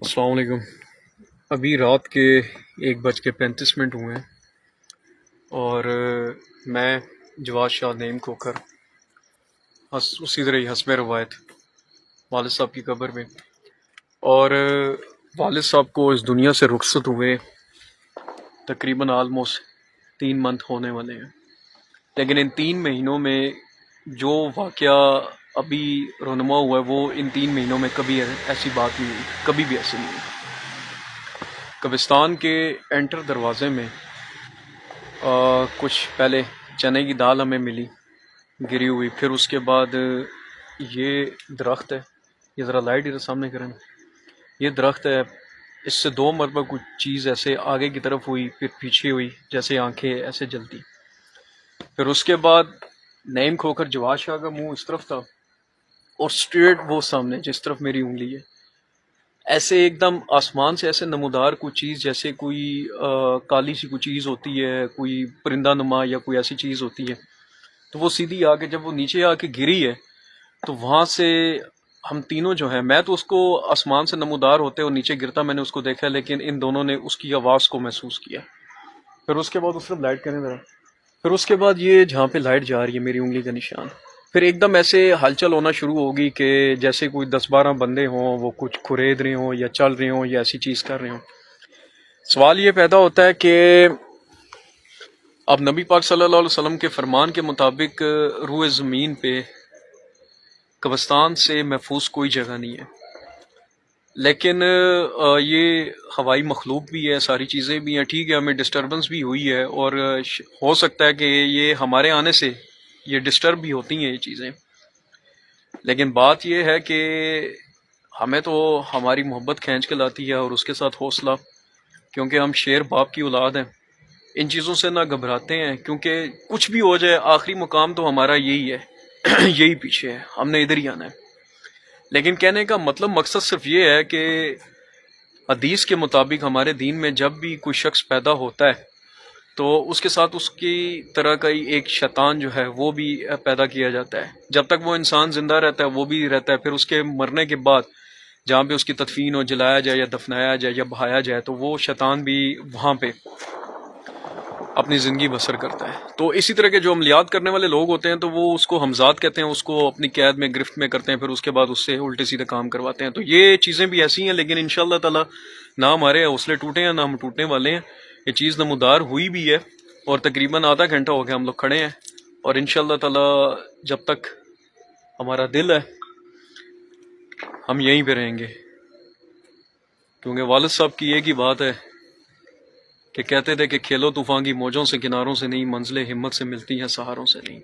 السلام علیکم۔ ابھی رات کے 1:35 ہوئے ہیں اور میں جواد شاہ نعیم کھوکھر اسی طرح ہی حسب روایت والد صاحب کی قبر میں، اور والد صاحب کو اس دنیا سے رخصت ہوئے تقریباً آلموسٹ 3 منتھ ہونے والے ہیں، لیکن ان 3 مہینوں میں جو واقعہ ابھی رونما ہوا ہے وہ ان 3 مہینوں میں کبھی ایسی بات نہیں ہوئی، کبھی بھی ایسی نہیں ہوئی۔ قبرستان کے انٹر دروازے میں کچھ پہلے چنے کی دال ہمیں ملی گری ہوئی، پھر اس کے بعد یہ درخت ہے، یہ ذرا لائٹ ادھر سامنے کریں، یہ درخت ہے، اس سے 2 مرتبہ کچھ چیز ایسے آگے کی طرف ہوئی پھر پیچھے ہوئی، جیسے آنکھیں ایسے جلتی۔ پھر اس کے بعد نعیم کھوکھر جواد شاہ کا منہ اس طرف تھا اور اسٹریٹ وہ سامنے جس طرف میری انگلی ہے، ایسے ایک دم آسمان سے ایسے نمودار کوئی چیز، جیسے کوئی کالی سی کوئی چیز ہوتی ہے، کوئی پرندہ نما یا کوئی ایسی چیز ہوتی ہے، تو وہ سیدھی آ کے جب وہ نیچے آ کے گری ہے تو وہاں سے ہم تینوں جو ہیں، میں تو اس کو آسمان سے نمودار ہوتے اور نیچے گرتا میں نے اس کو دیکھا، لیکن ان دونوں نے اس کی آواز کو محسوس کیا۔ پھر اس کے بعد اس طرف لائٹ کریں ذرا، پھر اس کے بعد یہ جہاں پہ لائٹ جا رہی ہے میری انگلی کا نشان، پھر ایک دم ایسے ہلچل ہونا شروع ہوگی کہ جیسے کوئی 10-12 بندے ہوں، وہ کچھ کھرید رہے ہوں یا چل رہے ہوں یا ایسی چیز کر رہے ہوں۔ سوال یہ پیدا ہوتا ہے کہ اب نبی پاک صلی اللہ علیہ وسلم کے فرمان کے مطابق روئے زمین پہ قبرستان سے محفوظ کوئی جگہ نہیں ہے، لیکن یہ ہوائی مخلوق بھی ہے، ساری چیزیں بھی ہیں، ٹھیک ہے، ہمیں ڈسٹربنس بھی ہوئی ہے اور ہو سکتا ہے کہ یہ ہمارے آنے سے یہ ڈسٹرب بھی ہوتی ہیں یہ چیزیں، لیکن بات یہ ہے کہ ہمیں تو ہماری محبت کھینچ کے لاتی ہے اور اس کے ساتھ حوصلہ، کیونکہ ہم شیر باپ کی اولاد ہیں، ان چیزوں سے نہ گھبراتے ہیں، کیونکہ کچھ بھی ہو جائے آخری مقام تو ہمارا یہی ہے یہی پیچھے ہے، ہم نے ادھر ہی آنا ہے۔ لیکن کہنے کا مطلب مقصد صرف یہ ہے کہ حدیث کے مطابق ہمارے دین میں جب بھی کوئی شخص پیدا ہوتا ہے تو اس کے ساتھ اس کی طرح کا ہی ایک شیطان جو ہے وہ بھی پیدا کیا جاتا ہے، جب تک وہ انسان زندہ رہتا ہے وہ بھی رہتا ہے، پھر اس کے مرنے کے بعد جہاں پہ اس کی تدفین ہو، جلایا جائے یا دفنایا جائے یا بہایا جائے، تو وہ شیطان بھی وہاں پہ اپنی زندگی بسر کرتا ہے۔ تو اسی طرح کے جو عملیات کرنے والے لوگ ہوتے ہیں تو وہ اس کو ہمزاد کہتے ہیں، اس کو اپنی قید میں گرفت میں کرتے ہیں، پھر اس کے بعد اس سے الٹے سیدھے کام کرواتے ہیں۔ تو یہ چیزیں بھی ایسی ہیں، لیکن انشاءاللہ تعالی نہ ہمارے حوصلے ٹوٹے ہیں نہ ہم ٹوٹنے والے ہیں، یہ چیز نمودار ہوئی بھی ہے اور تقریباً آدھا گھنٹہ ہو گیا ہم لوگ کھڑے ہیں، اور انشاءاللہ تعالی جب تک ہمارا دل ہے ہم یہیں پہ رہیں گے، کیونکہ والد صاحب کی ایک ہی بات ہے کہ کہتے تھے کہ کھیلو طوفان کی موجوں سے، کناروں سے نہیں، منزلیں ہمت سے ملتی ہیں سہاروں سے نہیں۔